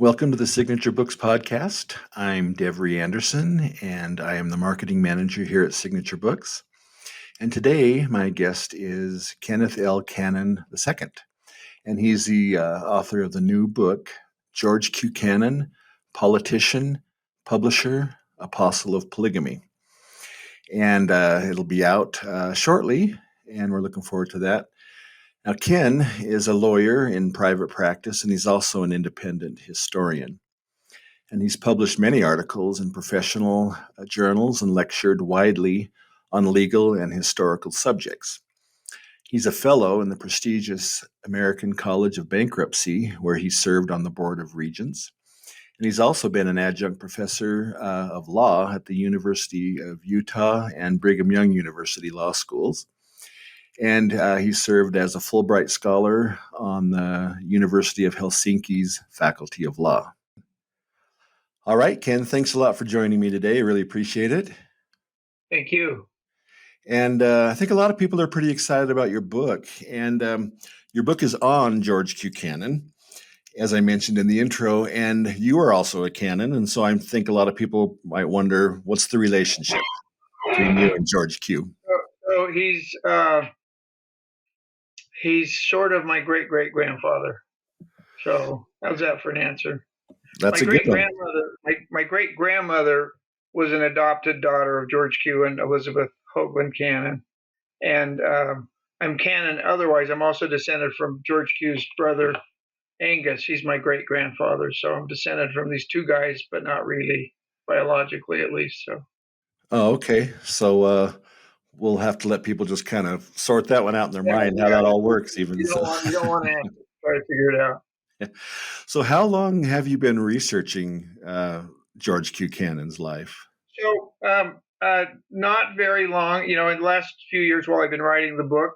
Welcome to the Signature Books Podcast. I'm Devery Anderson, and I am the marketing manager here at Signature Books. And today, my guest is Kenneth L. Cannon II, and he's the author of the new book, George Q. Cannon, Politician, Publisher, Apostle of Polygamy. And it'll be out shortly, and we're looking forward to that. Now, Ken is a lawyer in private practice, and he's also an independent historian. And he's published many articles in professional journals and lectured widely on legal and historical subjects. He's a fellow in the prestigious American College of Bankruptcy, where he served on the Board of Regents. And he's also been an adjunct professor of law at the University of Utah and Brigham Young University Law Schools. And he served as a Fulbright Scholar on the University of Helsinki's Faculty of Law. All right, Ken, thanks a lot for joining me today. I really appreciate it. Thank you. And I think a lot of people are pretty excited about your book. And your book is on George Q. Cannon, as I mentioned in the intro, and you are also a canon. And so I think a lot of people might wonder, what's the relationship between you and George Q? So he's sort of my great-great-grandfather. So how's that for an answer? That's a good one. My great-grandmother was an adopted daughter of George Q and Elizabeth Hoagland Cannon. And I'm Cannon. Otherwise, I'm also descended from George Q's brother, Angus. He's my great-grandfather. So I'm descended from these two guys, but not really, biologically at least. So. Oh, okay. So we'll have to let people just kind of sort that one out in their mind, how that all works even. You don't want to try to figure it out. So how long have you been researching George Q. Cannon's life? So not very long, in the last few years while I've been writing the book.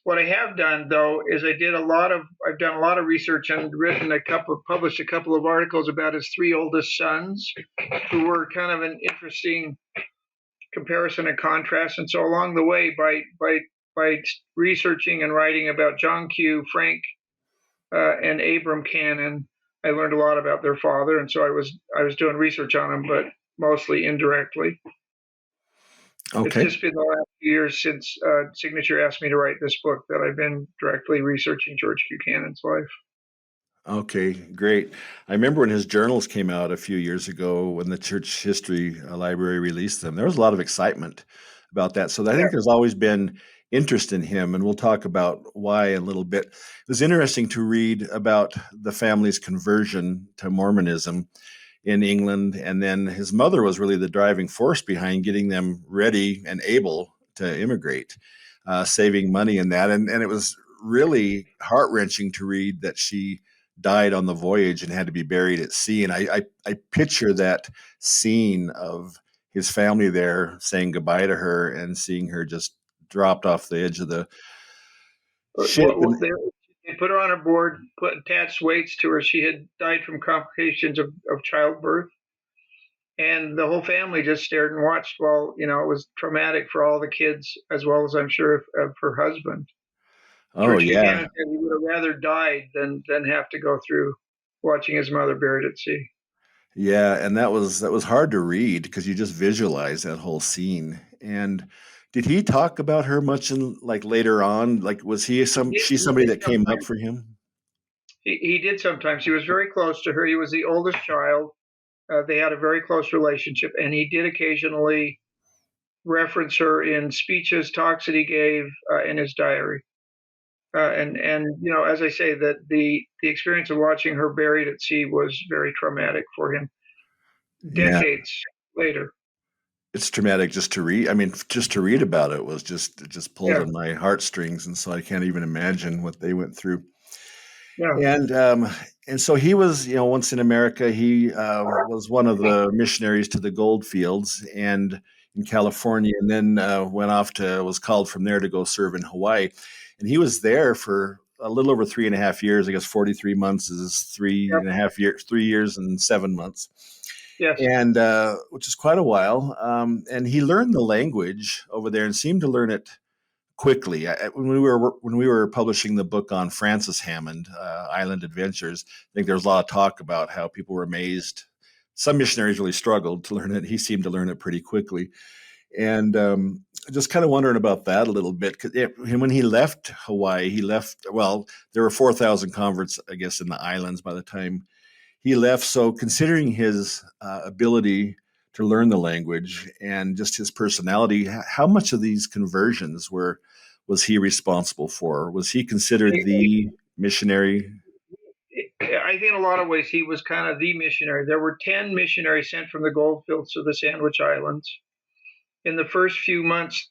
What I have done, though, is I've done a lot of research and published a couple of articles about his three oldest sons, who were kind of an interesting comparison and contrast. And so along the way, by researching and writing about John Q, Frank, and Abram Cannon, I learned a lot about their father. And so I was doing research on them, but mostly indirectly. Okay. It's just been the last few years since Signature asked me to write this book that I've been directly researching George Q. Cannon's life. Okay, great. I remember when his journals came out a few years ago when the Church History Library released them. There was a lot of excitement about that. So I think there's always been interest in him, and we'll talk about why in a little bit. It was interesting to read about the family's conversion to Mormonism in England, and then his mother was really the driving force behind getting them ready and able to immigrate, saving money in that. And it was really heart-wrenching to read that she died on the voyage and had to be buried at sea. And I picture that scene of his family there saying goodbye to her and seeing her just dropped off the edge of the ship. They put her on a board, attached weights to her. She had died from complications of childbirth. And the whole family just stared and watched while, it was traumatic for all the kids, as well as I'm sure of her husband. Oh, George yeah. He would have rather died than have to go through watching his mother buried at sea. Yeah, and that was hard to read because you just visualize that whole scene. And did he talk about her much in later on? Was she somebody that came up for him? He did sometimes. He was very close to her. He was the oldest child. They had a very close relationship, and he did occasionally reference her in speeches, talks that he gave in his diary. And as I say, that the experience of watching her buried at sea was very traumatic for him. Decades later. It's traumatic just to read. I mean, just to read about it was just pulled on my heartstrings, and so I can't even imagine what they went through. Yeah. And so he was, once in America, he was one of the missionaries to the gold fields and in California, and then was called from there to go serve in Hawaii. And he was there for a little over 3.5 years. I guess 43 months is 3.5 years, 3 years and 7 months. Yes. And which is quite a while. And he learned the language over there and seemed to learn it quickly. When we were publishing the book on Francis Hammond, Island Adventures, I think there was a lot of talk about how people were amazed. Some missionaries really struggled to learn it. He seemed to learn it pretty quickly. And just kind of wondering about that a little bit. When he left Hawaii, there were 4,000 converts, I guess, in the islands by the time he left. So considering his ability to learn the language and just his personality, how much of these conversions was he responsible for? Was he considered the missionary? I think in a lot of ways he was kind of the missionary. There were 10 missionaries sent from the goldfields to the Sandwich Islands. In the first few months,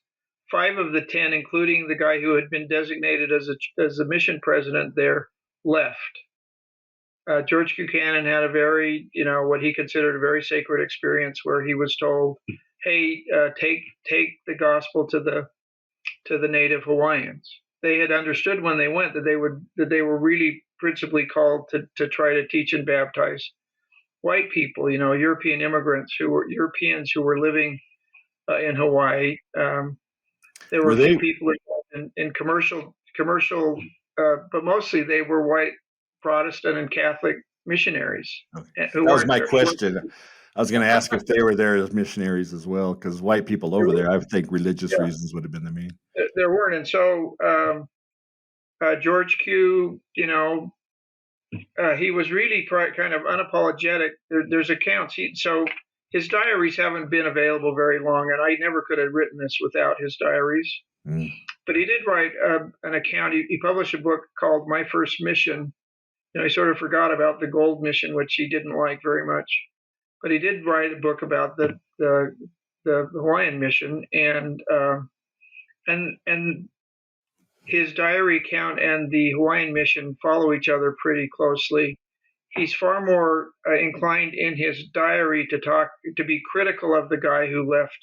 5 of the 10, including the guy who had been designated as a mission president there, left. George Buchanan had a very, what he considered a very sacred experience where he was told, "Hey, take the gospel to the native Hawaiians." They had understood when they went that they were really principally called to try to teach and baptize white people, European immigrants Europeans who were living in Hawaii. There were a few people in commercial, but mostly they were white Protestant and Catholic missionaries. Okay. That was my question. I was going to ask if they were there as missionaries as well, because white people over there, I think religious reasons would have been the main. There weren't. And so George Q, he was really kind of unapologetic. There's accounts. So his diaries haven't been available very long, and I never could have written this without his diaries. Mm. But he did write an account. He published a book called My First Mission. He sort of forgot about the gold mission, which he didn't like very much. But he did write a book about the Hawaiian mission, and his diary account and the Hawaiian mission follow each other pretty closely. He's far more inclined in his diary to be critical of the guy who left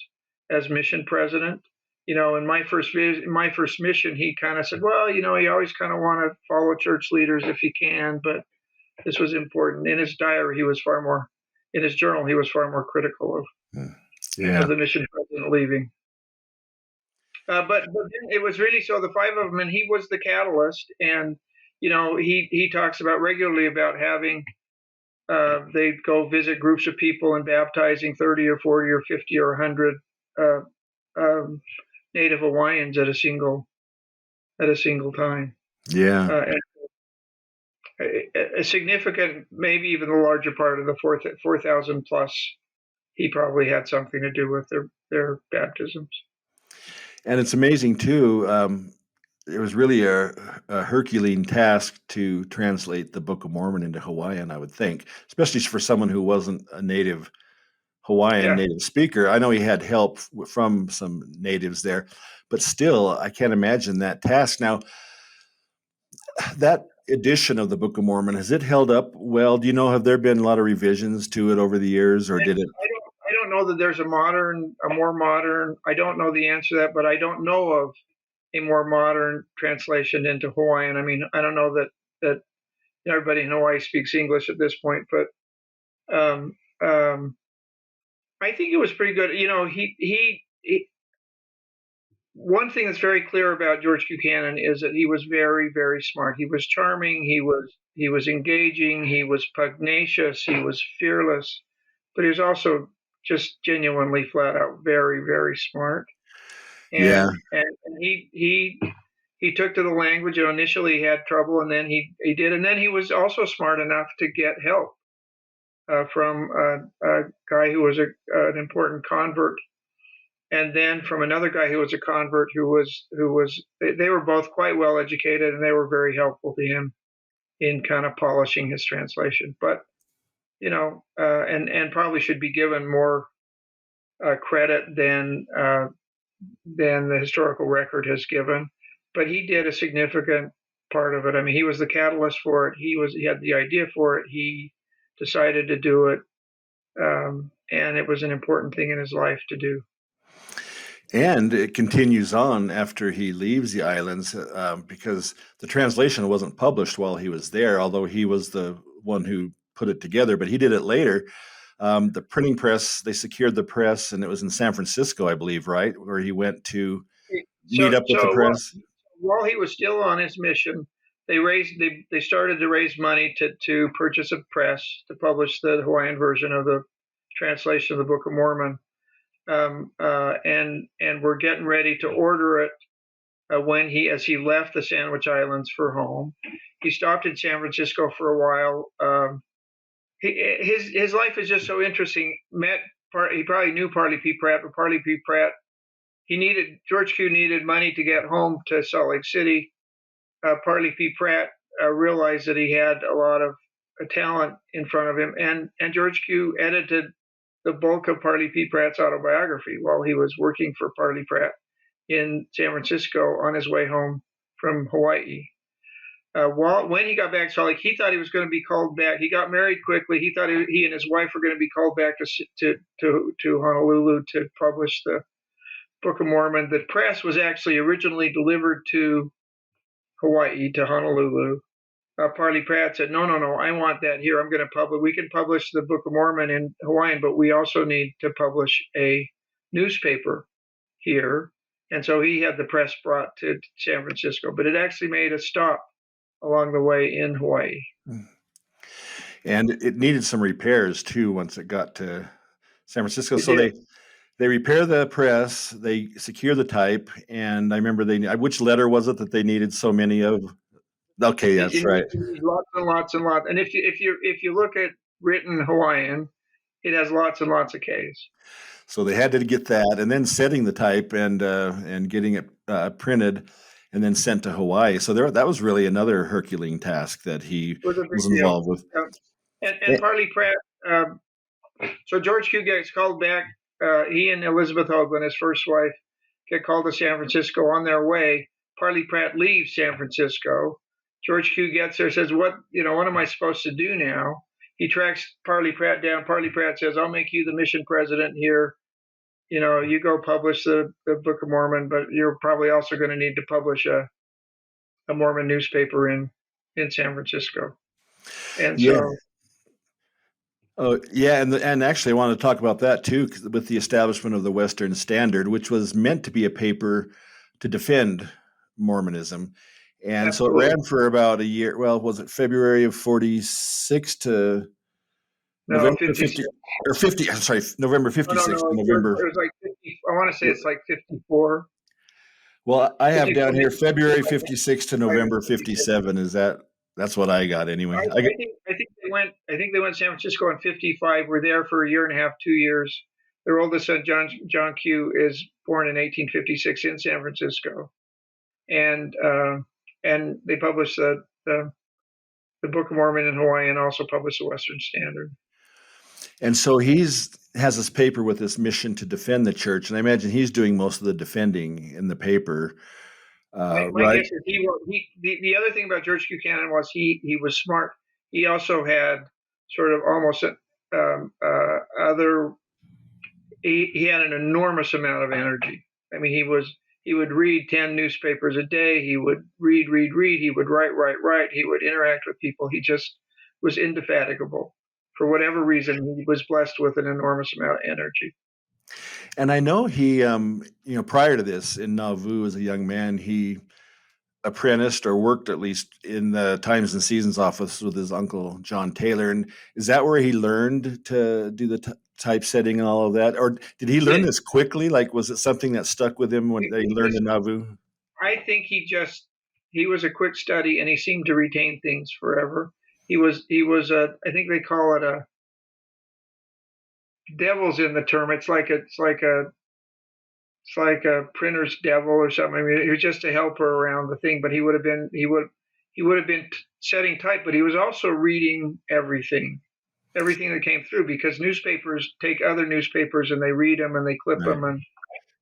as mission president. In my first mission, he kind of said, well, you always kind of want to follow church leaders if you can, but this was important. In his diary, in his journal, he was far more critical of the mission president leaving. But then it was really so the 5 of them, and he was the catalyst. And he talks about regularly about having they'd go visit groups of people and baptizing 30 or 40 or 50 or 100 native Hawaiians at a single time. Yeah. A significant, maybe even the larger part of the 4,000 plus, he probably had something to do with their baptisms. And it's amazing too. It was really a Herculean task to translate the Book of Mormon into Hawaiian, I would think, especially for someone who wasn't a native Hawaiian native speaker. I know he had help from some natives there, but still, I can't imagine that task. Now, that edition of the Book of Mormon, has it held up well? Do you know, have there been a lot of revisions to it over the years, or did it? I don't know that there's a more modern, I don't know the answer to that, but I don't know of a more modern translation into Hawaiian. I mean, I don't know that everybody in Hawaii speaks English at this point, but I think it was pretty good. He one thing that's very clear about George Buchanan is that he was very, very smart. He was charming. He was engaging. He was pugnacious. He was fearless, but he was also just genuinely flat out very, very smart. And he took to the language. Initially he had trouble, and then he did. And then he was also smart enough to get help from a guy who was an important convert, and then from another guy who was a convert who was. They were both quite well educated, and they were very helpful to him in kind of polishing his translation. But and probably should be given more credit than the historical record has given. But he did a significant part of it. I mean, he was the catalyst for it. He had the idea for it. He decided to do it, and it was an important thing in his life to do. And it continues on after he leaves the islands, because the translation wasn't published while he was there, although he was the one who put it together, but he did it later. The printing press, they secured the press, and it was in San Francisco, I believe, right? Where he went to meet up with the press? While he was still on his mission, they started to raise money to purchase a press to publish the Hawaiian version of the translation of the Book of Mormon, and we're getting ready to order it when as he left the Sandwich Islands for home. He stopped in San Francisco for a while. His life is just so interesting. He probably knew Parley P. Pratt, but Parley P. Pratt, George Q needed money to get home to Salt Lake City. Parley P. Pratt realized that he had a lot of talent in front of him, and George Q edited the bulk of Parley P. Pratt's autobiography while he was working for Parley Pratt in San Francisco on his way home from Hawaii. When he got back to Salt Lake, he thought he was going to be called back. He got married quickly. He thought he and his wife were going to be called back to Honolulu to publish the Book of Mormon. The press was actually originally delivered to Hawaii, to Honolulu. Parley Pratt said, no, I want that here. I'm going to publish. We can publish the Book of Mormon in Hawaiian, but we also need to publish a newspaper here. And so he had the press brought to San Francisco, but it actually made a stop along the way in Hawaii. And it needed some repairs too once it got to San Francisco. So they repair the press, they secure the type, and I remember which letter was it that they needed so many of? Okay, that's right. Lots and lots and lots. And if you look at written Hawaiian, it has lots and lots of K's. So they had to get that, and then setting the type and getting it printed, and then sent to Hawaii. So that was really another Herculean task that he was involved with. And Parley Pratt. So George Q gets called back. He and Elizabeth Hoagland, his first wife, get called to San Francisco. On their way, Parley Pratt leaves San Francisco. George Q gets there, says, what am I supposed to do now? He tracks Parley Pratt down. Parley Pratt says, I'll make you the mission president here. You go publish the Book of Mormon, but you're probably also going to need to publish a Mormon newspaper in San Francisco. And yeah. so. Oh, yeah, and actually I want to talk about that too, with the establishment of the Western Standard, which was meant to be a paper to defend Mormonism. And Absolutely. So it ran for about a year. Well, was it February of 46 to November 50? Or 50, I'm sorry, November 56 to November. It was like 50. I want to say it's like 54. Well, I have down here February 56 to November 57. That's what I got anyway. I think they went to San Francisco in 55. Were there for a year and a half, 2 years. Their oldest son, John Q, is born in 1856 in San Francisco, and they published the Book of Mormon in Hawaii, and also published the Western Standard. And so has this paper with this mission to defend the church, and I imagine he's doing most of the defending in the paper. My right? guess is the other thing about George Q. Cannon was he was smart. He also had sort of almost he had an enormous amount of energy. I mean, he would read 10 newspapers a day. He would read. He would write. He would interact with people. He just was indefatigable. For whatever reason, he was blessed with an enormous amount of energy. And I know he, prior to this in Nauvoo as a young man, he apprenticed or worked at least in the Times and Seasons office with his uncle, John Taylor. And is that where he learned to do the typesetting and all of that? Or did he learn this quickly? Like, was it something that stuck with him when he learned in Nauvoo? I think he was a quick study, and he seemed to retain things forever. He was I think they call it a devil's in the term. It's like a printer's devil or something. I mean, he was just a helper around the thing, but he would have been setting type, but he was also reading everything that came through, because newspapers take other newspapers and they read them and they clip them. And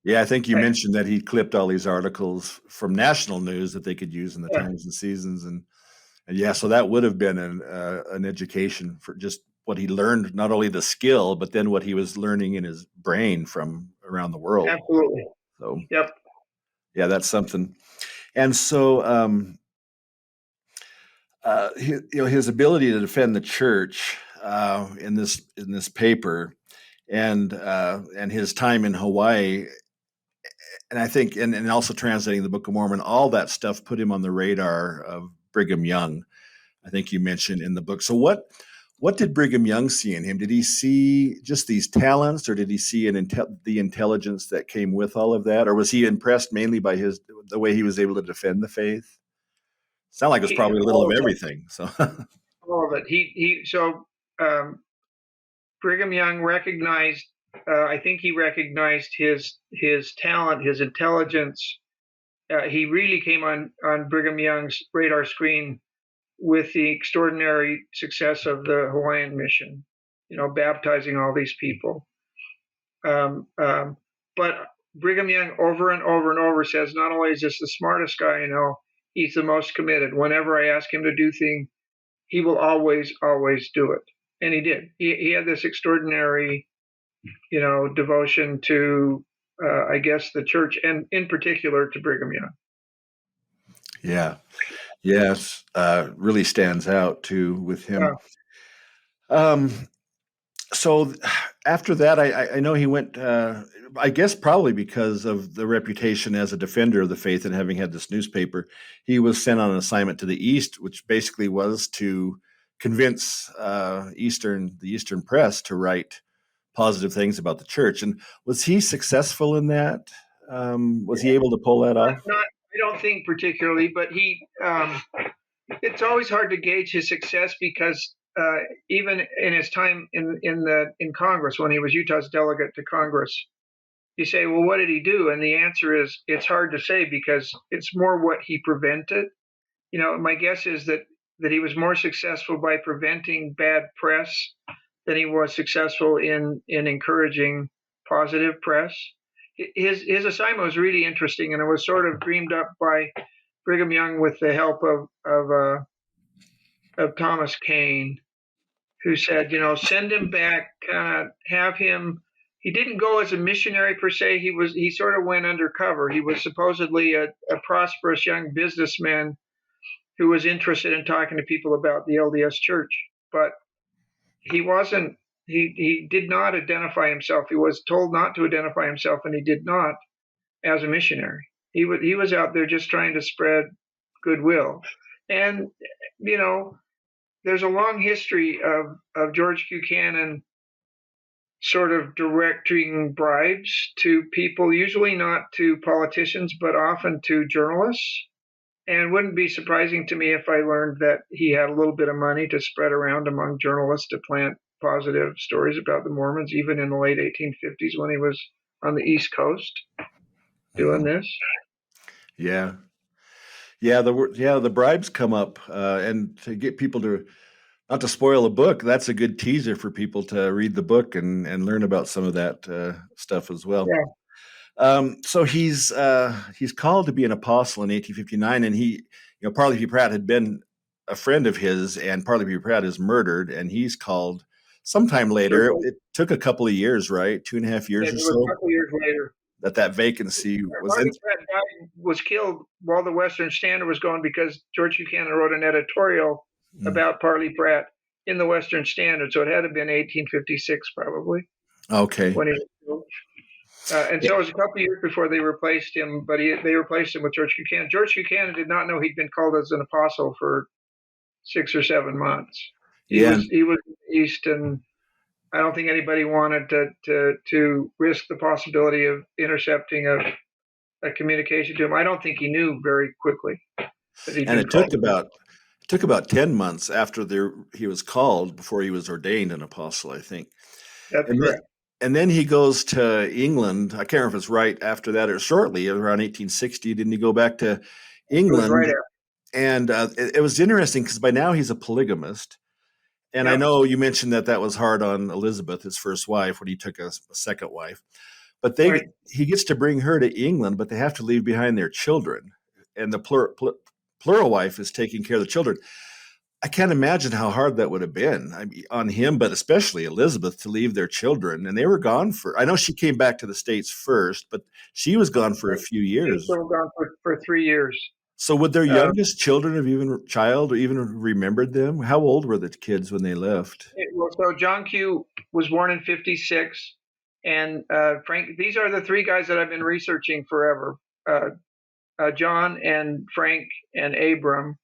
yeah, I think you mentioned that he clipped all these articles from national news that they could use in the Times and Seasons, and yeah, so that would have been an education for just what he learned, not only the skill, but then what he was learning in his brain from around the world. Absolutely. So, yep. Yeah, that's something. And so, his ability to defend the church in this paper, and his time in Hawaii, and I think, and also translating the Book of Mormon, all that stuff put him on the radar of Brigham Young. I think you mentioned in the book. So what did Brigham Young see in him? Did he see just these talents, or did he see the intelligence that came with all of that, or was he impressed mainly by the way he was able to defend the faith? Sound like it was probably a little of everything. So all of it. Um, Brigham Young recognized. I think he recognized his talent, his intelligence. He really came on Brigham Young's radar screen with the extraordinary success of the Hawaiian mission. Baptizing all these people. But Brigham Young over and over and over says, not only is this the smartest guy I know, he's the most committed. Whenever I ask him to do things, he will always, always do it. And he did. He had this extraordinary, devotion to, I guess, the church, and in particular to Brigham Young. Yeah. Yes. Really stands out too with him. Yeah. So after that, I know he went, I guess probably because of the reputation as a defender of the faith and having had this newspaper, he was sent on an assignment to the East, which basically was to convince the Eastern press to write positive things about the church. And was he successful in that? Was he able to pull that off? I don't think particularly, but it's always hard to gauge his success because even in his time in Congress, when he was Utah's delegate to Congress, you say, well, what did he do? And the answer is, it's hard to say because it's more what he prevented. My guess is that he was more successful by preventing bad press than he was successful in encouraging positive press. His assignment was really interesting, and it was sort of dreamed up by Brigham Young with the help of Thomas Paine, who said, send him back, have him. He didn't go as a missionary per se. He sort of went undercover. He was supposedly a prosperous young businessman who was interested in talking to people about the LDS Church, but he wasn't. He did not identify himself. He was told not to identify himself, and he did not as a missionary. He was out there just trying to spread goodwill. And there's a long history of George Buchanan sort of directing bribes to people, usually not to politicians, but often to journalists. And it wouldn't be surprising to me if I learned that he had a little bit of money to spread around among journalists to plant positive stories about the Mormons, even in the late 1850s when he was on the East Coast doing this. Yeah. The bribes come up, and to get people to, not to spoil a book, that's a good teaser for people to read the book and learn about some of that stuff as well. Yeah. So he's called to be an apostle in 1859, and Parley P. Pratt had been a friend of his, and Parley P. Pratt is murdered, and he's called sometime later. It took a couple of years, right? 2.5 years or so. A couple of years later. That vacancy was in. Pratt was killed while the Western Standard was going because George Buchanan wrote an editorial about Parley Pratt in the Western Standard, so it had to have been 1856 probably. Okay. When he was killed. So it was a couple of years before they replaced him, but they replaced him with George Buchanan. George Buchanan did not know he'd been called as an apostle for 6 or 7 months. He was East, and I don't think anybody wanted to risk the possibility of intercepting a communication to him. I don't think he knew very quickly. And it took about 10 months after he was called before he was ordained an apostle, I think. That's correct. And then he goes to England. I can't remember if it's right after that or shortly, around 1860. Didn't he go back to England? Right after. And it was interesting because by now he's a polygamist. And I know you mentioned that was hard on Elizabeth, his first wife, when he took a second wife. But he gets to bring her to England, but they have to leave behind their children. And the plural wife is taking care of the children. I can't imagine how hard that would have been on him, but especially Elizabeth, to leave their children. And they were gone I know she came back to the States first, but she was gone for a few years. They were gone for 3 years. So would their youngest children have even remembered them? How old were the kids when they left? So John Q was born in 56, And Frank, these are the three guys that I've been researching forever. John and Frank and Abram,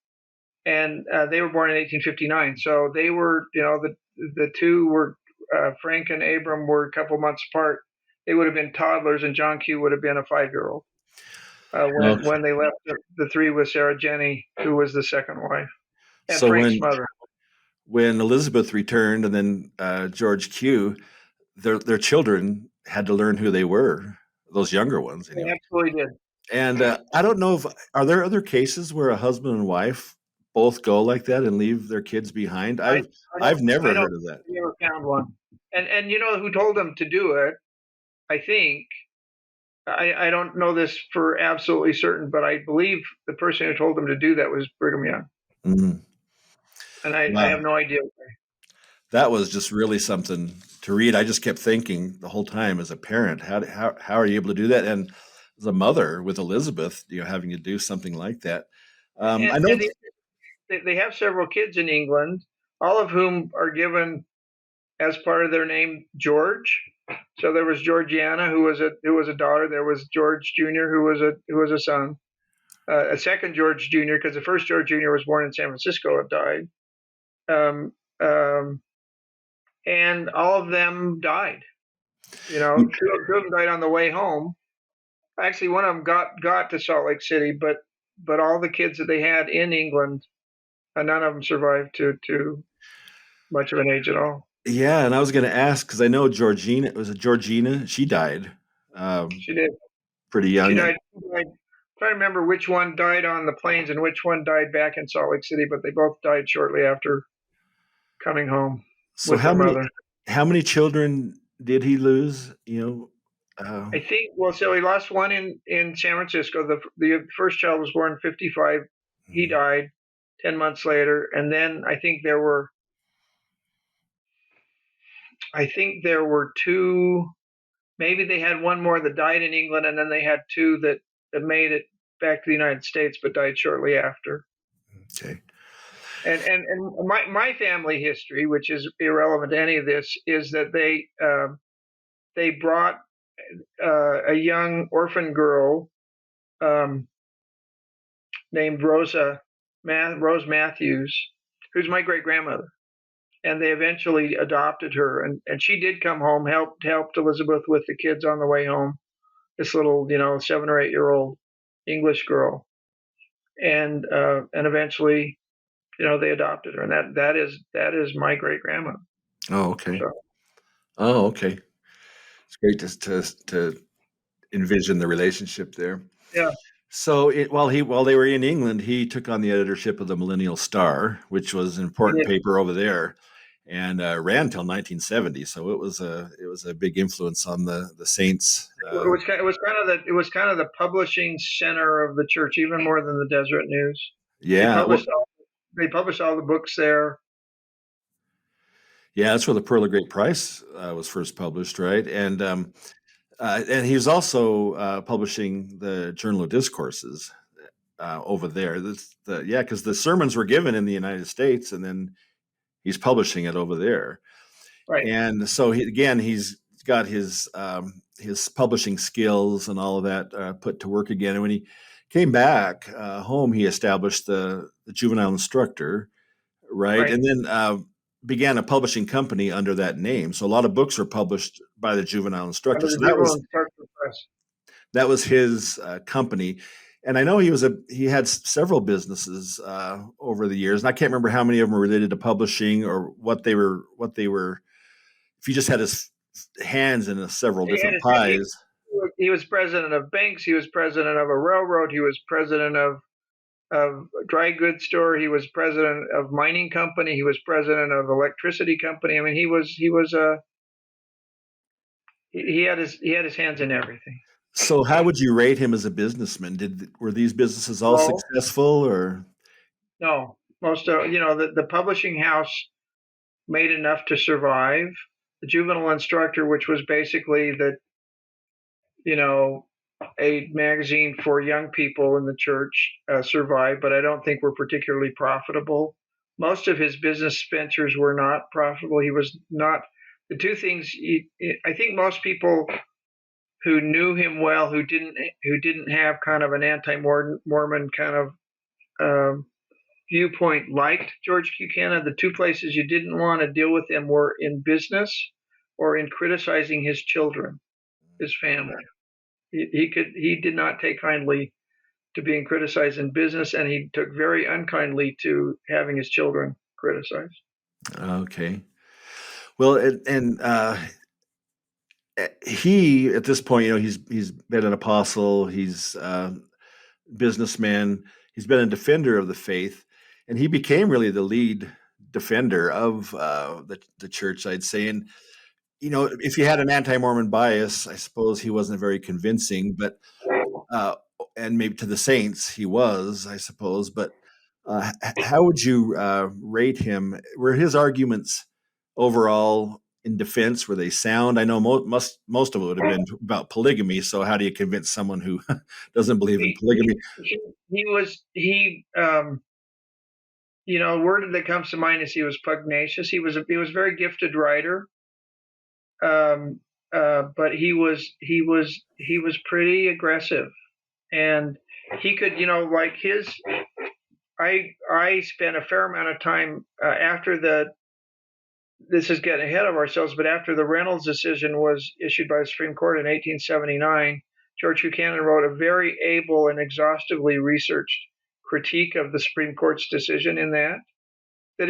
and they were born in 1859. So they were, the two were Frank and Abram were a couple months apart. They would have been toddlers, and John Q would have been a 5-year-old when they left the three with Sarah Jenny, who was the second wife, and So Frank's mother. when Elizabeth returned, and then George Q, their children had to learn who they were. Those younger ones, anyway. They absolutely did. And I don't know if are there other cases where a husband and wife both go like that and leave their kids behind. I've never heard of that. I never found one. And you know who told them to do it? I think I don't know this for absolutely certain, but I believe the person who told them to do that was Brigham Young. Mm-hmm. And I have no idea. That was just really something to read. I just kept thinking the whole time as a parent, how are you able to do that? And as a mother with Elizabeth, having to do something like that. I know they have several kids in England, all of whom are given as part of their name George. So there was Georgiana, who was a daughter. There was George Jr., who was a son. A second George Jr., because the first George Jr. was born in San Francisco, had died. And all of them died. Two of them died on the way home. Actually, one of them got to Salt Lake City, but all the kids that they had in England, none of them survived to much of an age at all. Yeah, and I was going to ask because I know Georgina. Was it Georgina? She died. She did. Pretty young. She died. I'm trying to remember which one died on the plains and which one died back in Salt Lake City, but they both died shortly after coming home. So how many children did he lose? I think so he lost one in San Francisco. The first child was born in 1955. He died 10 months later, and then I think there were two. Maybe they had one more that died in England, and then they had two that made it back to the United States but died shortly after. Okay. And my family history, which is irrelevant to any of this, is that they brought a young orphan girl named Rose Matthews, who's my great grandmother, and they eventually adopted her, and she did come home, helped Elizabeth with the kids on the way home. This little 7 or 8 year old English girl, and eventually they adopted her, and that is my great grandmother. Oh, okay. Oh, okay. It's great to envision the relationship there. Yeah. So while they were in England, he took on the editorship of the Millennial Star, which was an important paper over there, and ran till 1970. So it was a big influence on the Saints. It was kind of the publishing center of the church, even more than the Deseret News. Yeah, they published all the books there. Yeah, that's where the Pearl of Great Price was first published, right? And he was also publishing the Journal of Discourses over there. Because the sermons were given in the United States, and then he's publishing it over there. Right. And so he's got his publishing skills and all of that put to work again. And when he came back home, he established the Juvenile Instructor, right? And then began a publishing company under that name. So a lot of books were published by the Juvenile Instructor. So that was his company. And I know he had several businesses over the years, and I can't remember how many of them were related to publishing or what they were. If he just had his hands in several different pies. He was president of banks. He was president of a railroad. He was president of a dry goods store. He was president of mining company. He was president of electricity company. I mean, he had his hands in everything. So how would you rate him as a businessman? Were these businesses all successful, or? No, most of the publishing house made enough to survive. The Juvenile Instructor, which was basically a magazine for young people in the church, survived, but I don't think were particularly profitable. Most of his business ventures were not profitable. He was not the two things I think most people who knew him well, who didn't have kind of an anti-Mormon kind of viewpoint, liked George Buchanan. The two places you didn't want to deal with him were in business or in criticizing his children, his family. He did not take kindly to being criticized in business, and he took very unkindly to having his children criticized. Okay. Well, he, at this point, he's been an apostle, he's a businessman, he's been a defender of the faith, and he became really the lead defender of the church, I'd say. And if you had an anti-Mormon bias, I suppose he wasn't very convincing, but uh, and maybe to the saints he was, I suppose. But how would you rate him? Were his arguments overall in defense, were they sound? I know most of it would have been about polygamy. So how do you convince someone who doesn't believe in polygamy? A word that comes to mind is he was pugnacious. He was a very gifted writer, but he was pretty aggressive, and he could, like his. I spent a fair amount of time after this is getting ahead of ourselves, but after the Reynolds decision was issued by the Supreme Court in 1879, George Buchanan wrote a very able and exhaustively researched critique of the Supreme Court's decision in that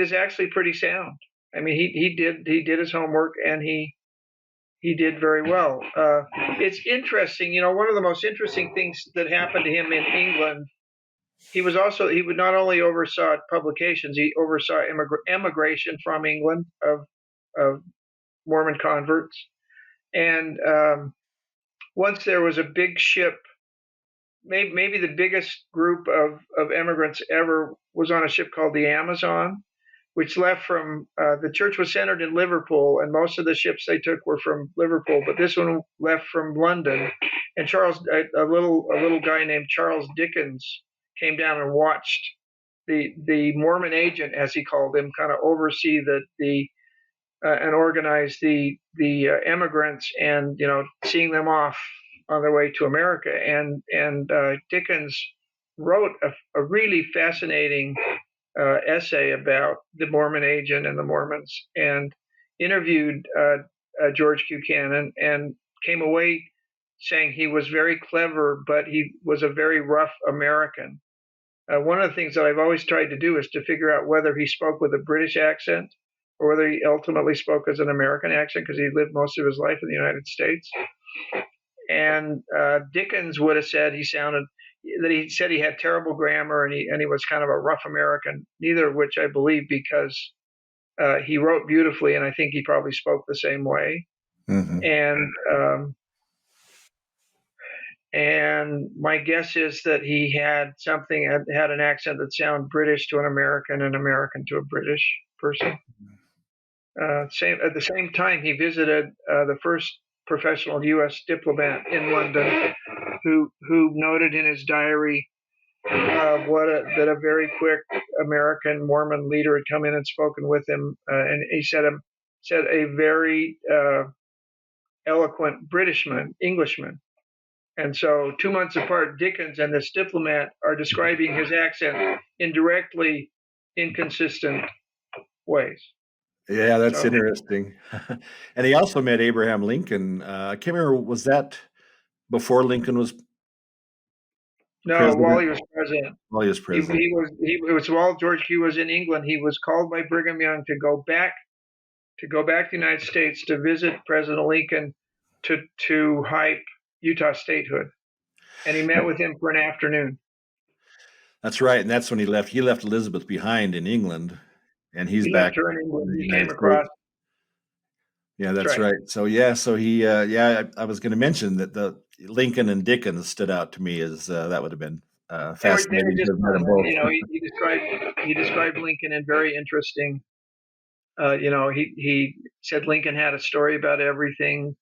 is actually pretty sound. I mean, he did his homework, and he did very well. It's interesting, one of the most interesting things that happened to him in England. He would not only oversaw publications, he oversaw emigration from England of Mormon converts. And once there was a big ship, maybe the biggest group of immigrants ever was on a ship called the Amazon, which left from the church was centered in Liverpool, and most of the ships they took were from Liverpool, but this one left from London. And a little guy named Charles Dickens came down and watched the Mormon agent, as he called him, kind of oversee and organize the immigrants, and seeing them off on their way to America. And Dickens wrote a really fascinating essay about the Mormon agent and the Mormons, and interviewed George Buchanan, and came away saying he was very clever, but he was a very rough American. One of the things that I've always tried to do is to figure out whether he spoke with a British accent or whether he ultimately spoke as an American accent, because he lived most of his life in the United States. And Dickens would have said he said he had terrible grammar, and he was kind of a rough American, neither of which I believe, because he wrote beautifully, and I think he probably spoke the same way. Mm-hmm. And my guess is that he had an accent that sounded British to an American and American to a British person. At the same time, he visited the first professional U.S. diplomat in London, who noted in his diary that a very quick American Mormon leader had come in and spoken with him, and he said a very eloquent Englishman. And so 2 months apart, Dickens and this diplomat are describing his accent in directly inconsistent ways. Yeah, that's interesting. And he also met Abraham Lincoln. I can't remember, was that before Lincoln was president? While he was president. While he was president. It was while George Q was in England. He was called by Brigham Young to go back to the United States to visit President Lincoln to hype Utah statehood. And he met with him for an afternoon. That's right. And that's when he left. He left Elizabeth behind in England, and he back left her in England. He came across. Yeah, that's right. So he I was going to mention that the Lincoln and Dickens stood out to me as that would have been fascinating. He described Lincoln in very interesting. He said Lincoln had a story about everything.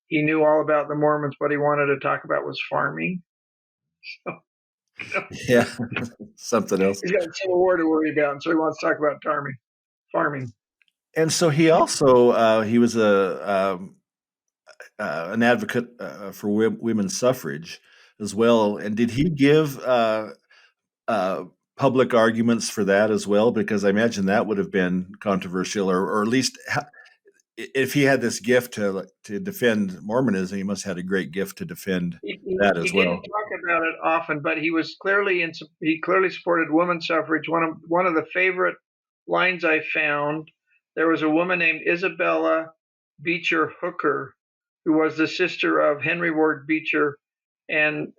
He knew all about the Mormons, but he wanted to talk about was farming. So, yeah, something else. He's got a Civil War to worry about, and so he wants to talk about farming. And so he also he was an advocate for women's suffrage as well. And did he give uh, public arguments for that as well? Because I imagine that would have been controversial, or at least if he had this gift to defend Mormonism, he must have had a great gift to defend that He as didn't well. talk about it often, but he was clearly he clearly supported women's suffrage. One of the favorite lines I found, there was a woman named Isabella Beecher Hooker, who was the sister of Henry Ward Beecher and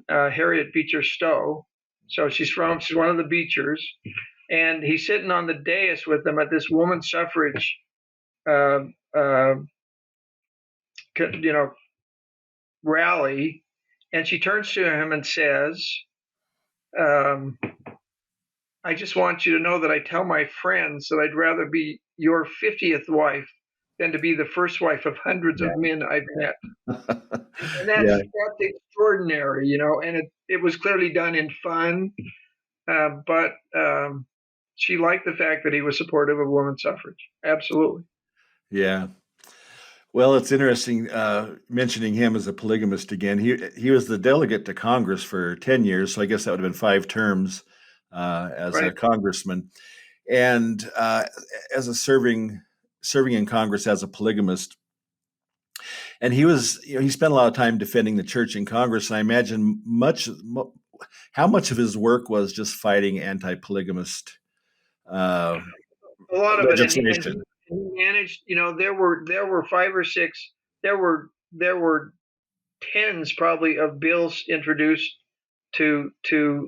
Harriet Beecher Stowe. So she's one of the Beechers, and he's sitting on the dais with them at this women's suffrage, uh, uh, you know, rally, and she turns to him and says, um, I just want you to know that I tell my friends that I'd rather be your 50th wife than to be the first wife of hundreds of men I've met. And Yeah, that's extraordinary, and it was clearly done in fun, but she liked the fact that he was supportive of women's suffrage. Absolutely. yeah. Well, it's interesting mentioning him as a polygamist again. He was the delegate to Congress for 10 years, so I guess that would have been 5 terms as a Right. congressman, and as a serving in Congress as a polygamist. And he spent a lot of time defending the church in Congress. And I imagine how much of his work was just fighting anti-polygamist uh, A lot of it, legislation. he managed. There were five or six. There were tens probably of bills introduced to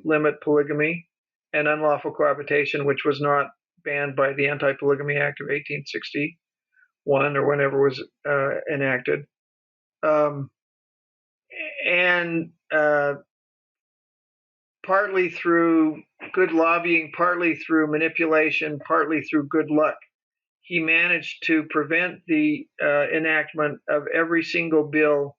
limit polygamy and unlawful cohabitation, which was not banned by the Anti-Polygamy Act of 1861 or whenever it was enacted. Um, and partly through good lobbying, partly through manipulation, partly through good luck, he managed to prevent the enactment of every single bill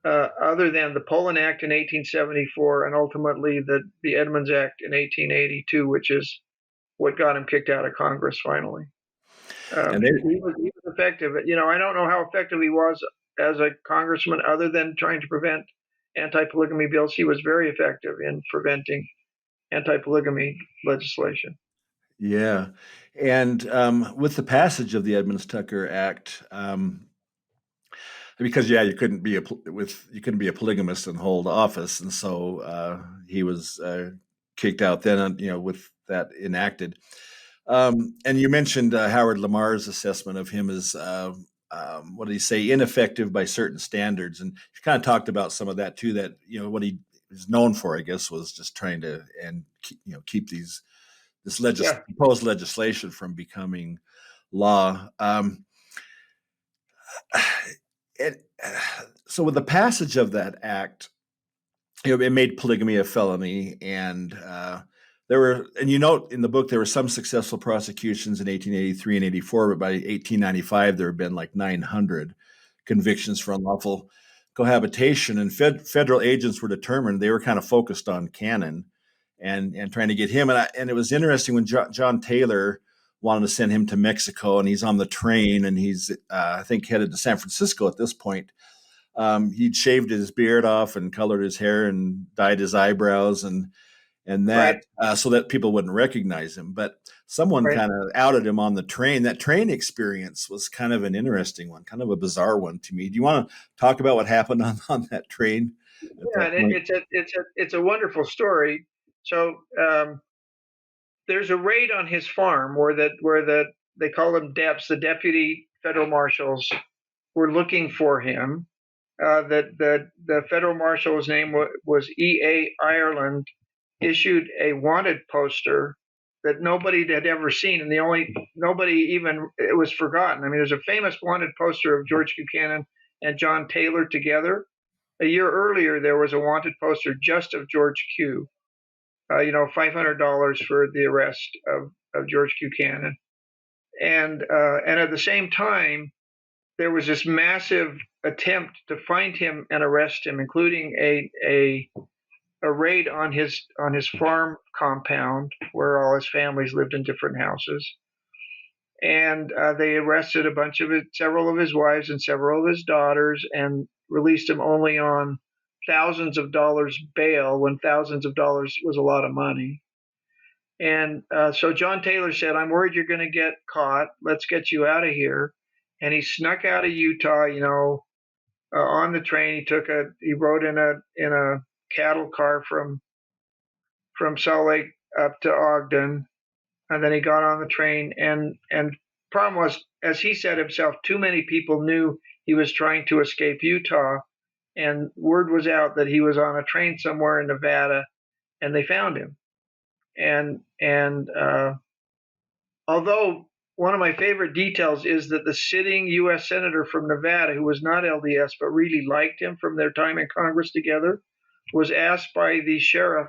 other than the Poland Act in 1874 and ultimately the Edmunds Act in 1882, which is what got him kicked out of Congress finally. And they, He was effective. I don't know how effective he was as a congressman other than trying to prevent anti-polygamy bills. He was very effective in preventing anti-polygamy legislation. yeah, and with the passage of the Edmunds-Tucker Act, because you couldn't be a polygamist and hold office, and so he was kicked out then. With that enacted. And you mentioned Howard Lamar's assessment of him as what did he say, ineffective by certain standards, and he kind of talked about some of that too. That what he is known for, I guess, was just trying to keep this Yeah. proposed legislation from becoming law. It, so with the passage of that act, it made polygamy a felony, and there were, and you note in the book, there were some successful prosecutions in 1883 and 84, but by 1895 there had been like 900 convictions for unlawful cohabitation, and federal agents were determined. They were kind of focused on Cannon and trying to get him. And it was interesting when John Taylor wanted to send him to Mexico, and he's on the train, and he's I think headed to San Francisco at this point. He'd shaved his beard off and colored his hair and dyed his eyebrows and Right. that so that people wouldn't recognize him. But someone Right. kind of outed him on the train. That train experience was kind of an interesting one, kind of a bizarre one to me. Do you want to talk about what happened on that train at Yeah, that and point? it's a wonderful story. So there's a raid on his farm where they call them DEPs, the deputy federal marshals, were looking for him. The federal marshal's name was E.A. Ireland, issued a wanted poster that nobody had ever seen, and nobody even, it was forgotten. I mean, there's a famous wanted poster of George Buchanan and John Taylor together. A year earlier, there was a wanted poster just of George Q. $500 for the arrest of George Buchanan, and at the same time, there was this massive attempt to find him and arrest him, including a raid on his farm compound where all his families lived in different houses. and they arrested several of his wives and several of his daughters, and released him only on thousands of dollars bail, when thousands of dollars was a lot of money. And so John Taylor said, "I'm worried you're going to get caught. Let's get you out of here." And he snuck out of Utah, on the train. He rode in a cattle car from Salt Lake up to Ogden, and then he got on the train. And problem was, as he said himself, too many people knew he was trying to escape Utah, and word was out that he was on a train somewhere in Nevada, and they found him. And although one of my favorite details is that the sitting U.S. Senator from Nevada, who was not LDS but really liked him from their time in Congress together, was asked by the sheriff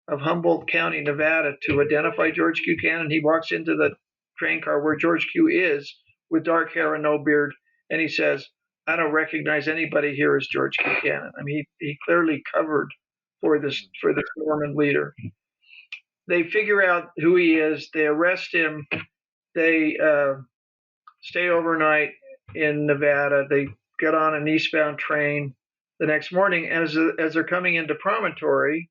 of Humboldt County, Nevada, to identify George Q. Cannon. He walks into the train car where George Q. is, with dark hair and no beard, and he says, "I don't recognize anybody here as George Q. Cannon." I mean, he clearly covered for this Mormon leader. They figure out who he is. They arrest him. They stay overnight in Nevada. They get on an eastbound train the next morning. And as they're coming into Promontory,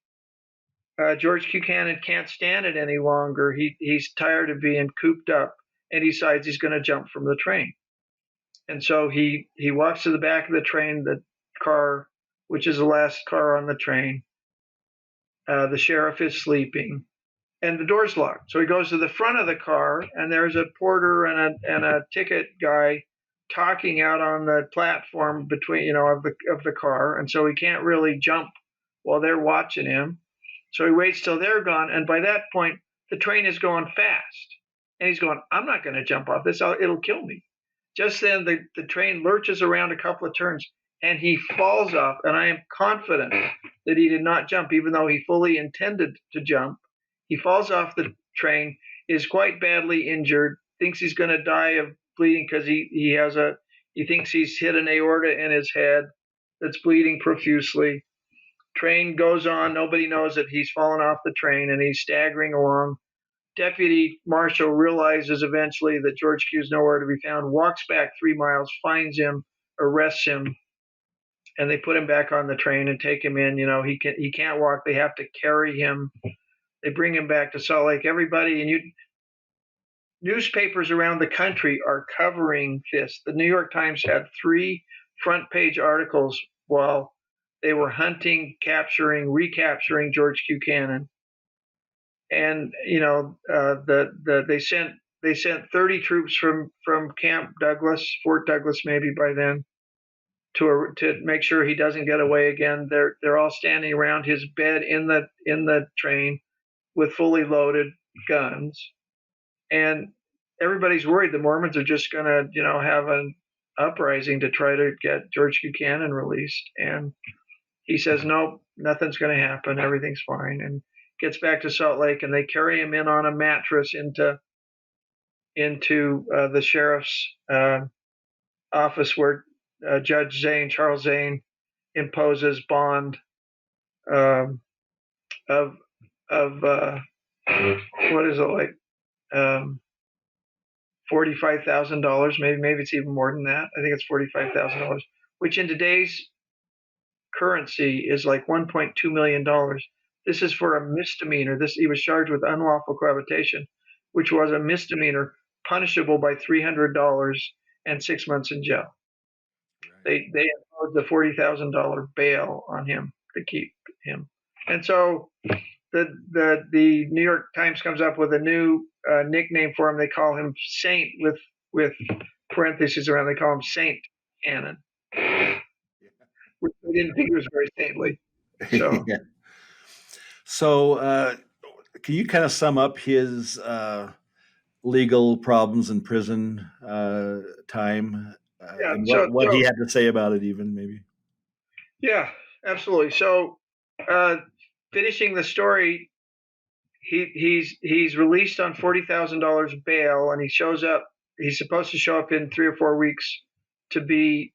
George Q. Cannon can't stand it any longer. He's tired of being cooped up, and he decides he's going to jump from the train. And so he walks to the back of the train, the car, which is the last car on the train. The sheriff is sleeping, and the door's locked. So he goes to the front of the car, and there's a porter and a ticket guy talking out on the platform between, of the car. And so he can't really jump while they're watching him. So he waits till they're gone. And by that point, the train is going fast. And he's going, "I'm not going to jump off this. It'll kill me." Just then, the train lurches around a couple of turns, and he falls off. And I am confident that he did not jump, even though he fully intended to jump. He falls off the train, is quite badly injured, thinks he's going to die of bleeding because he thinks he's hit an aorta in his head that's bleeding profusely. Train goes on. Nobody knows that he's fallen off the train, and he's staggering along. Deputy Marshal realizes eventually that George Q is nowhere to be found, walks back 3 miles, finds him, arrests him, and they put him back on the train and take him in. He can't walk. They have to carry him. They bring him back to Salt Lake. Everybody, and newspapers around the country are covering this. The New York Times had 3 front page articles while they were hunting, recapturing George Q. Cannon. And they sent 30 troops from Camp Douglas, Fort Douglas maybe by then, to make sure he doesn't get away again. They're all standing around his bed in the train with fully loaded guns, and everybody's worried the Mormons are just going to have an uprising to try to get George Q. Cannon released. And he says, "Nope, nothing's going to happen. Everything's fine." And gets back to Salt Lake, and they carry him in on a mattress into the sheriff's office, where Charles Zane, imposes bond of what is it, like $45,000, maybe it's even more than that. I think it's $45,000, which in today's currency is like $1.2 million. This is for a misdemeanor. He was charged with unlawful cohabitation, which was a misdemeanor punishable by $300 and 6 months in jail. Right. They imposed the $40,000 bail on him to keep him. And so the New York Times comes up with a new nickname for him. They call him Saint, with parentheses around. They call him Saint Cannon, which they didn't think he was very saintly. So. Yeah. So, can you kind of sum up his legal problems in prison time, and what he had to say about it, even maybe? Yeah, absolutely. So, finishing the story, he's released on $40,000 bail, and he shows up. He's supposed to show up in 3 or 4 weeks to be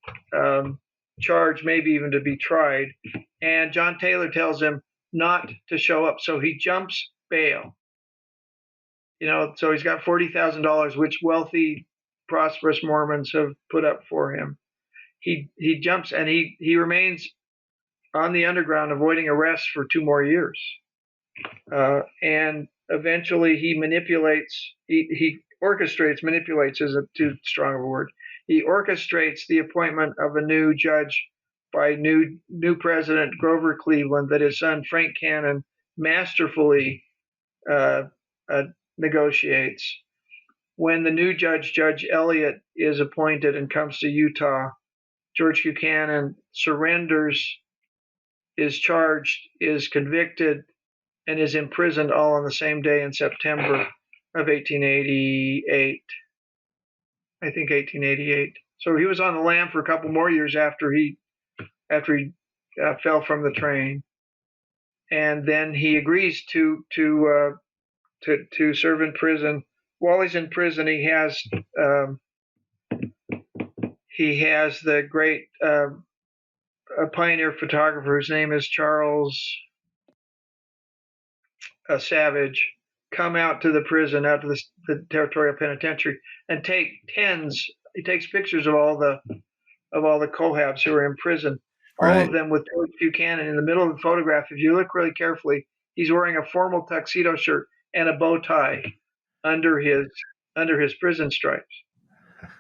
charged, maybe even to be tried. And John Taylor tells him not to show up, so he jumps bail. So he's got $40,000, which wealthy, prosperous Mormons have put up for him. He jumps and he remains on the underground, avoiding arrest for 2 more years. And eventually he manipulates isn't too strong of a word. He orchestrates the appointment of a new judge by new president Grover Cleveland that his son Frank Cannon masterfully negotiates. When the new judge, Judge Elliott, is appointed and comes to Utah, George Buchanan surrenders, is charged, is convicted, and is imprisoned all on the same day in September of 1888. I think 1888. So he was on the lam for a couple more years after he fell from the train, and then he agrees to serve in prison. While he's in prison, he has the great pioneer photographer, his name is Charles Savage, come out to the prison, out to the territorial penitentiary, and take tens. He takes pictures of all the cohabs who are in prison, all Right. of them with George Buchanan in the middle of the photograph. If you look really carefully, he's wearing a formal tuxedo shirt and a bow tie under his prison stripes.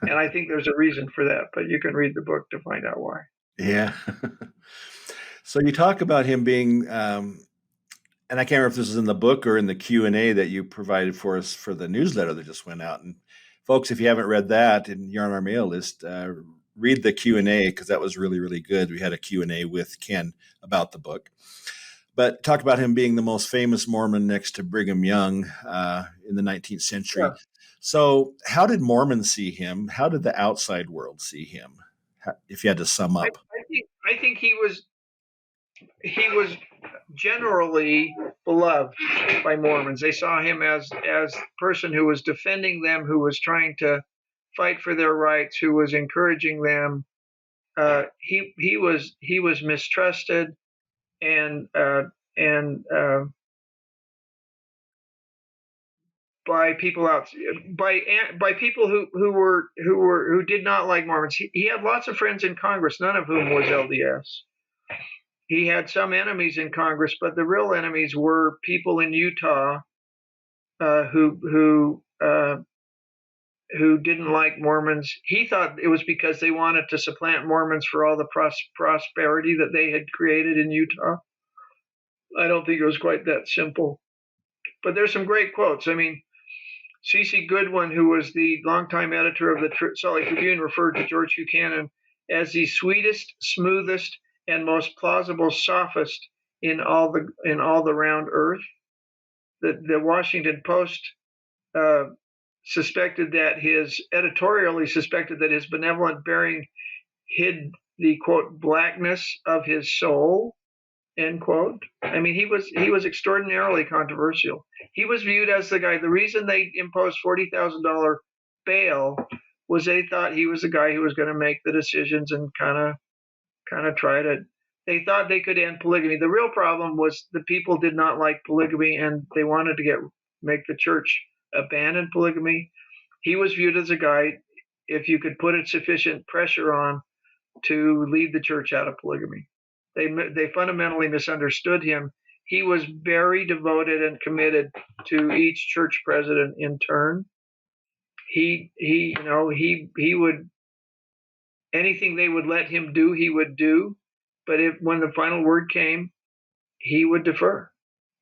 And I think there's a reason for that, but you can read the book to find out why. Yeah. So you talk about him being, and I can't remember if this is in the book or in the Q&A that you provided for us for the newsletter that just went out. And folks, if you haven't read that and you're on our mail list, read the Q&A because that was really, really good. We had a Q&A with Ken about the book. But talk about him being the most famous Mormon next to Brigham Young in the 19th century. Yeah. So how did Mormons see him? How did the outside world see him? If you had to sum up. I think he was generally beloved by Mormons. They saw him as a person who was defending them, who was trying to fight for their rights, who was encouraging them. He was mistrusted and by people by people who did not like Mormons. He had lots of friends in Congress, none of whom was LDS. He had some enemies in Congress, but the real enemies were people in Utah who didn't like Mormons. He thought it was because they wanted to supplant Mormons for all the prosperity that they had created in Utah. I don't think it was quite that simple. But there's some great quotes. I mean, C.C. Goodwin, who was the longtime editor of the Salt Lake Tribune, referred to George Buchanan as the sweetest, smoothest, and most plausible sophist in all the round earth. The Washington Post editorially suspected that his benevolent bearing hid the quote blackness of his soul, end quote. I mean, he was extraordinarily controversial. He was viewed as the guy. The reason they imposed $40,000 bail was they thought he was the guy who was going to make the decisions and kind of try to. They thought they could end polygamy. The real problem was the people did not like polygamy and they wanted to make the church abandon polygamy. He was viewed as a guy, if you could put sufficient pressure on, to lead the church out of polygamy. They fundamentally misunderstood him. He was very devoted and committed to each church president in turn. He would, anything they would let him do, he would do. But when the final word came, he would defer,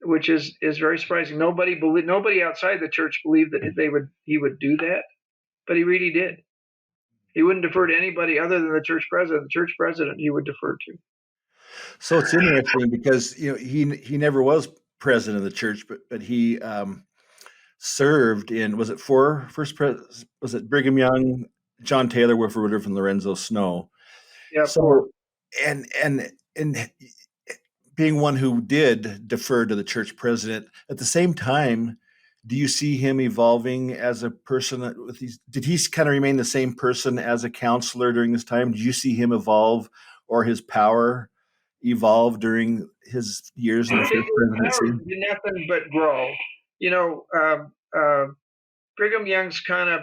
which is very surprising. Nobody outside the church believed that he would do that, but he really did. He wouldn't defer to anybody other than the church president. The church president he would defer to. So it's interesting because he never was president of the church, but he served in, was it Brigham Young, John Taylor, Wilford Woodruff, and Lorenzo Snow. Yeah. So and being one who did defer to the church president at the same time, do you see him evolving as a person? Did he kind of remain the same person as a counselor during this time? Did you see him evolve or his power evolve during his years in the First Presidency? Power did nothing but grow. Brigham Young's kind of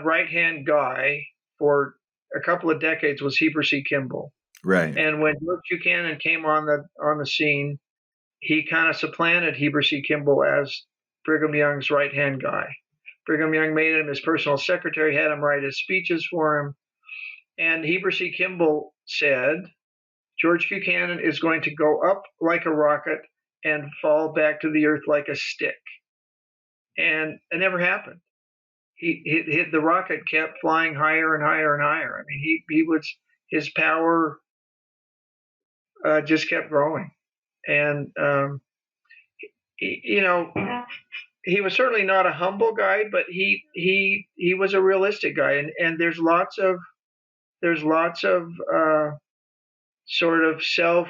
right-hand guy for a couple of decades was Heber C. Kimball. Right. And when George Buchanan came on the scene, he kind of supplanted Heber C. Kimball as Brigham Young's right-hand guy. Brigham Young made him his personal secretary, had him write his speeches for him. And Heber C. Kimball said, George Buchanan is going to go up like a rocket and fall back to the earth like a stick. And it never happened. The rocket kept flying higher and higher and higher. I mean, his power just kept growing. And, he was certainly not a humble guy, but he was a realistic guy. And there's lots of sort of self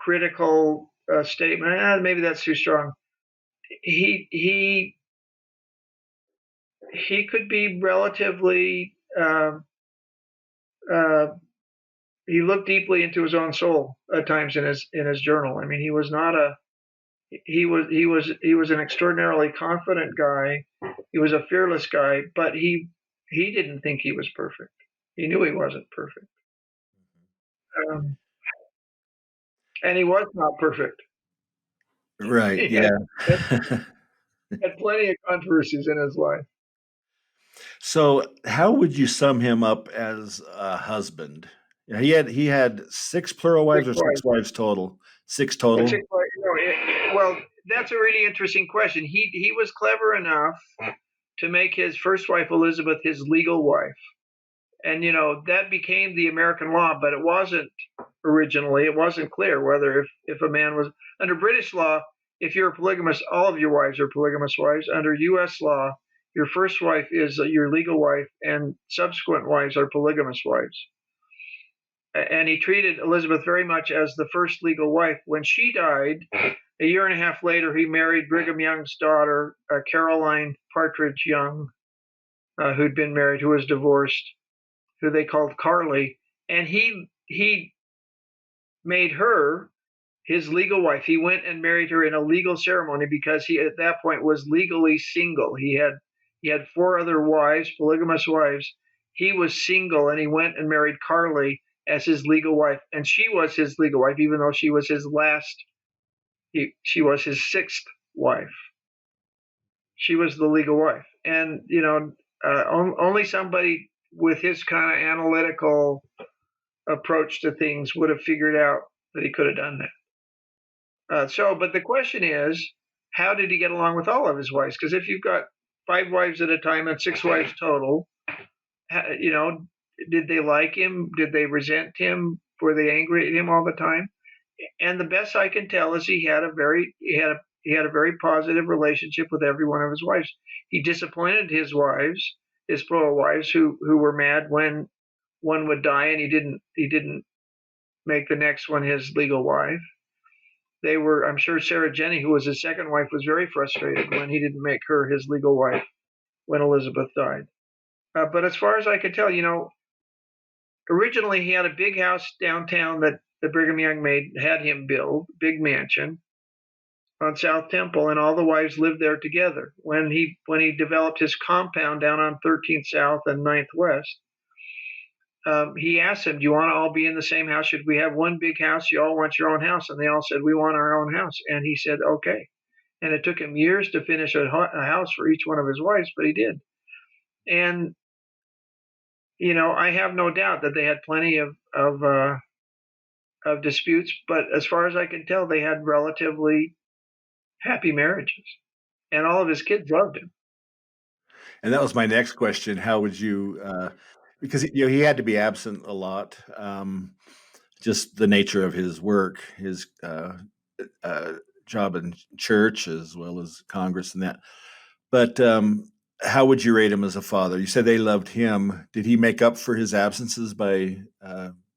critical statement. Maybe that's too strong. He could be relatively. He looked deeply into his own soul at times in his journal. I mean, he was an extraordinarily confident guy. He was a fearless guy, but he didn't think he was perfect. He knew he wasn't perfect, and he was not perfect. Right. Yeah. Had plenty of controversies in his life. So, how would you sum him up as a husband? He had 6 plural wives or 6 wives total? 6 total. Well, that's a really interesting question. He was clever enough to make his first wife Elizabeth his legal wife, and that became the American law. But it wasn't originally. It wasn't clear whether if a man was under British law, if you're a polygamist, all of your wives are polygamous wives. Under U.S. law, your first wife is your legal wife, and subsequent wives are polygamous wives. And he treated Elizabeth very much as the first legal wife. When she died, a year and a half later, he married Brigham Young's daughter, Caroline Partridge Young, who'd been married, who was divorced, who they called Carly. And he made her his legal wife. He went and married her in a legal ceremony because he, at that point, was legally single. He had 4 other wives, polygamous wives. He was single, and he went and married Carly as his legal wife, and she was his legal wife, even though she was his she was his 6th wife. She was the legal wife, and only somebody with his kind of analytical approach to things would have figured out that he could have done that. But the question is, how did he get along with all of his wives? Because if you've got 5 wives at a time and 6 wives total, did they like him? Did they resent him? Were they angry at him all the time? And the best I can tell is he had a very positive relationship with every one of his wives. He disappointed his wives, his plural wives, who were mad when one would die and he didn't make the next one his legal wife. They were, I'm sure Sarah Jenny, who was his second wife, was very frustrated when he didn't make her his legal wife when Elizabeth died. But as far as I could tell, originally he had a big house downtown that Brigham Young had him build, big mansion on South Temple, and all the wives lived there together. When he developed his compound down on 13th South and 9th West, he asked them, do you want to all be in the same house? Should we have one big house? You all want your own house? And they all said, we want our own house. And he said, okay. And it took him years to finish a house for each one of his wives, but he did. And I have no doubt that they had plenty of disputes, but as far as I can tell, they had relatively happy marriages, and all of his kids loved him. And that was my next question. How would you, because he had to be absent a lot, just the nature of his work, his job in church as well as Congress and that. But how would you rate him as a father? You said they loved him. Did he make up for his absences by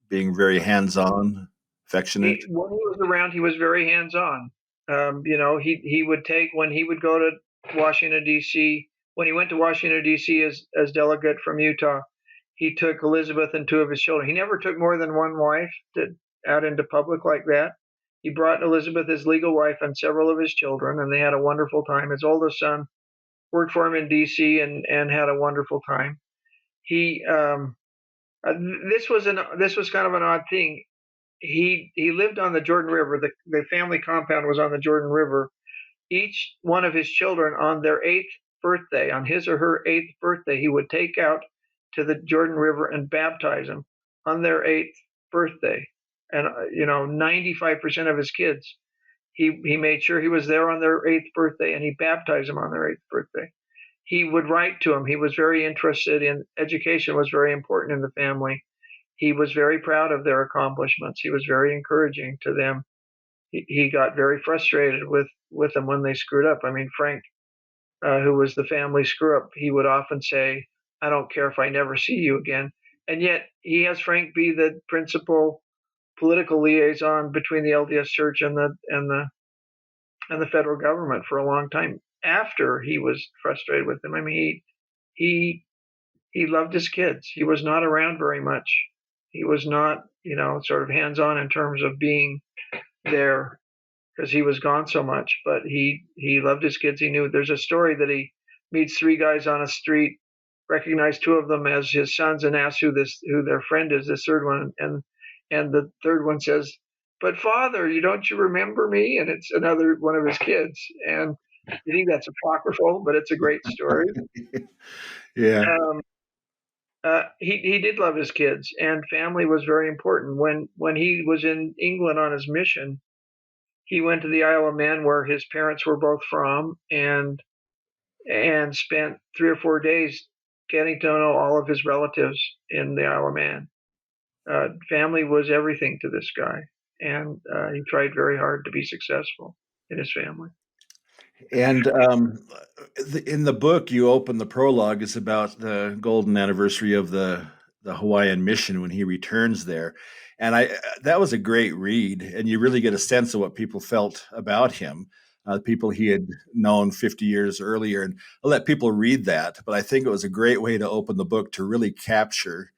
being very hands-on, affectionate? When he was around, he was very hands-on. He would take, when he would go to Washington, D.C., when he went to Washington, D.C. as delegate from Utah, he took Elizabeth and 2 of his children. He never took more than 1 wife out into public like that. He brought Elizabeth, his legal wife, and several of his children, and they had a wonderful time. His oldest son worked for him in D.C. and had a wonderful time. He this was kind of an odd thing. He lived on the Jordan River. The family compound was on the Jordan River. Each one of his children, on their 8th birthday, on his or her 8th birthday, he would take out to the Jordan River and baptize them on their 8th birthday. And 95% of his kids, he made sure he was there on their 8th birthday, and he baptized them on their 8th birthday. He would write to them. He was very interested in education, was very important in the family. He was very proud of their accomplishments. He was very encouraging to them. He got very frustrated with them when they screwed up. I mean, Frank, who was the family screw up, he would often say, "I don't care if I never see you again." And yet he has Frank be the principal political liaison between the LDS Church and the federal government for a long time after he was frustrated with them. I mean, he loved his kids. He was not around very much. He was not, sort of hands-on in terms of being there because he was gone so much. But he loved his kids. He knew. There's a story that he meets 3 guys on a street, recognized 2 of them as his sons, and asks who their friend is. This third one, and the third one says, "But Father, don't you remember me?" And it's another one of his kids. And I think that's apocryphal, but it's a great story. Yeah. He did love his kids, and family was very important. When he was in England on his mission, he went to the Isle of Man, where his parents were both from, and spent 3 or 4 days getting to know all of his relatives in the Isle of Man. Family was everything to this guy, and he tried very hard to be successful in his family. And in the book, you open the prologue is about the golden anniversary of the Hawaiian mission when he returns there, and that was a great read, and you really get a sense of what people felt about him, people he had known 50 years earlier. And I'll let people read that, but I think it was a great way to open the book to really capture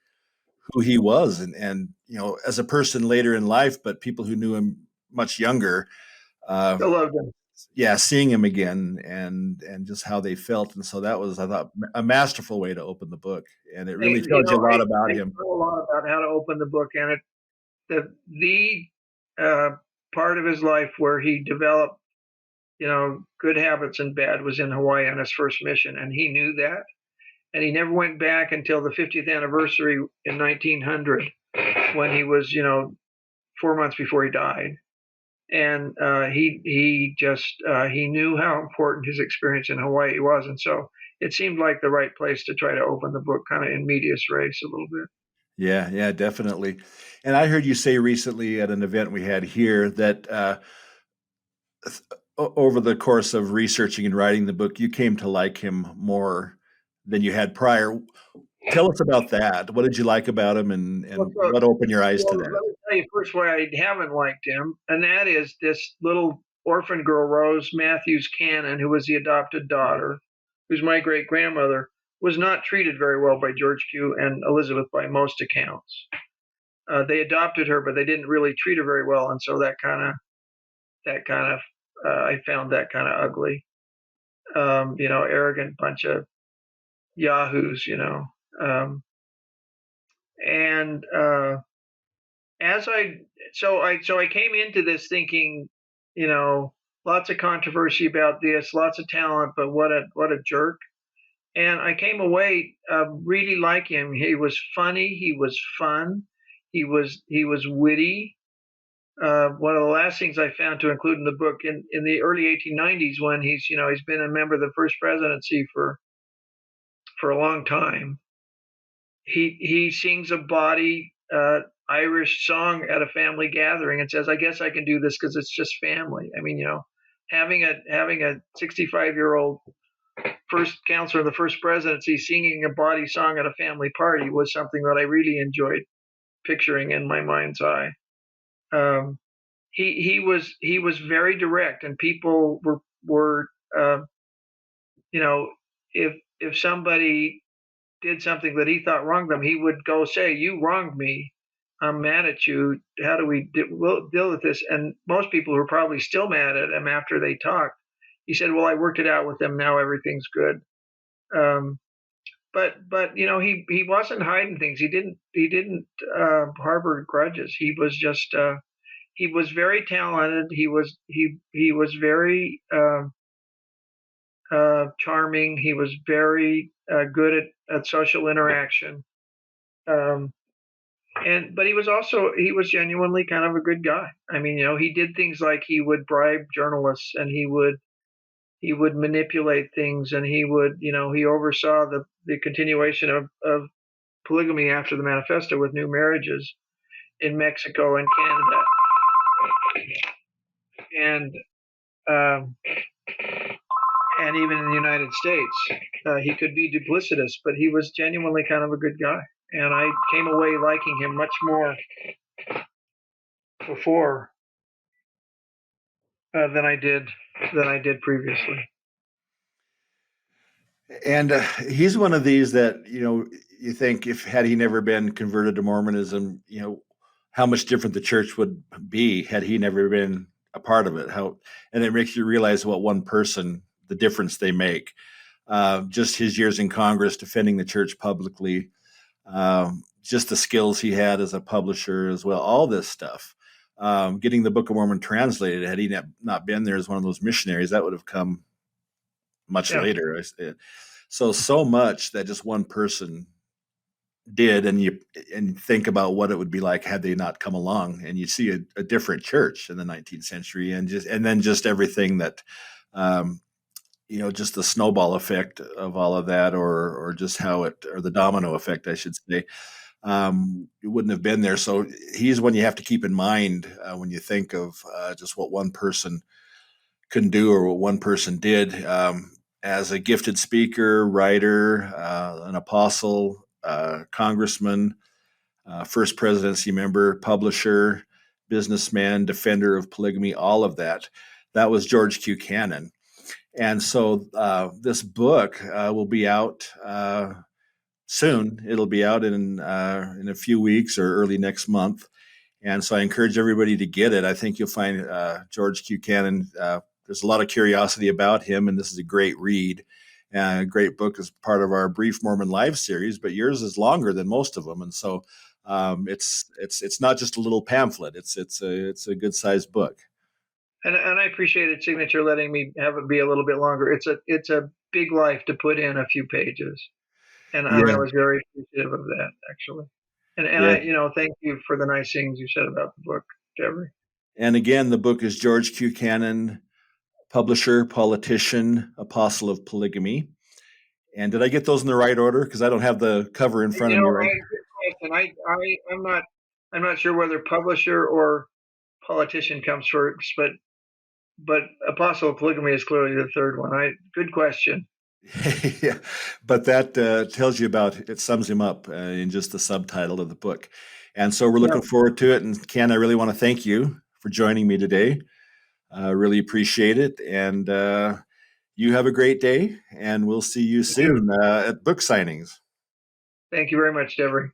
who he was, and as a person later in life, but people who knew him much younger. Uh, I loved him. yeah, seeing him again and just how they felt. And so that was, I thought, a masterful way to open the book. And it really tells you a lot about him. I know a lot about how to open the book, and the part of his life where he developed, good habits and bad was in Hawaii on his first mission, and he knew that. And he never went back until the 50th anniversary in 1900, when he was, 4 months before he died. And he knew how important his experience in Hawaii was, and so it seemed like the right place to try to open the book, kind of in medias res a little bit. Yeah, definitely. And I heard you say recently at an event we had here that over the course of researching and writing the book, you came to like him more than you had prior. Tell us about that. What did you like about him, and what opened your eyes to Let that? me tell you first why I haven't liked him, and that is this little orphan girl, Rose Matthews Cannon, who was the adopted daughter, who's my great grandmother, was not treated very well by George Q. and Elizabeth by most accounts. They adopted her, but they didn't really treat her very well, and so that kind of I found that kind of ugly. Arrogant bunch of yahoos, and as I came into this thinking, lots of controversy about this, lots of talent, but what a jerk. And I came away really like him. He was funny. He was fun. He was witty. One of the last things I found to include in the book, in the early 1890s, when he's been a member of the First Presidency for a long time. He sings a bawdy Irish song at a family gathering and says, "I guess I can do this because it's just family." I mean, having a 65-year-old first counselor of the First Presidency singing a bawdy song at a family party was something that I really enjoyed picturing in my mind's eye. He was very direct, and people were if somebody did something that he thought wronged them, he would go say, "You wronged me," I'm mad at you. How do we deal with this?" And most people were probably still mad at him after they talked. He said, "Well, I worked it out with them. Now everything's good." Um, but he wasn't hiding things. He didn't harbor grudges. He was very talented. He was very charming. He was very good at social interaction. Um, but he was genuinely kind of a good guy. I mean, he did things like he would bribe journalists, and he would manipulate things, and he oversaw the continuation of polygamy after the Manifesto with new marriages in Mexico and Canada, and um, and even in the United States. He could be duplicitous, but he was genuinely kind of a good guy, and I came away liking him much more before than I did previously. And he's one of these that, you think if had he never been converted to Mormonism, how much different the church would be had he never been a part of it. And it makes you realize what one person, the difference they make. Just his years in Congress defending the church publicly, just the skills he had as a publisher as well, all this stuff. Getting the Book of Mormon translated, had he not been there as one of those missionaries, that would have come much later. So much that just one person did, and you think about what it would be like had they not come along, and you see a different church in the 19th century, and then just everything that, just the snowball effect of all of that, or just or the domino effect, I should say. It wouldn't have been there. So he's one you have to keep in mind when you think of just what one person can do or what one person did. As a gifted speaker, writer, an apostle, congressman, First Presidency member, publisher, businessman, defender of polygamy, all of that. That was George Q. Cannon. And so this book will be out soon. It'll be out in a few weeks or early next month. And so I encourage everybody to get it. I think you'll find George Q. Cannon. There's a lot of curiosity about him, and this is a great read. A great book as part of our Brief Mormon Live series, but yours is longer than most of them, and so it's not just a little pamphlet. It's a good sized book. And I appreciated Signature letting me have it be a little bit longer. It's a big life to put in a few pages, and Yeah. I was very appreciative of that, actually. And Yeah. I thank you for the nice things you said about the book, Devery. And again, the book is George Q. Cannon, publisher, politician, apostle of polygamy. And did I get those in the right order? Because I don't have the cover in front of me right. I'm not sure whether publisher or politician comes first, but apostle of polygamy is clearly the third one. Good question. Yeah, but that tells you it sums him up in just the subtitle of the book. And so we're looking forward to it. And Ken, I really want to thank you for joining me today. I really appreciate it. And you have a great day, and we'll see you soon at book signings. Thank you very much, Devery.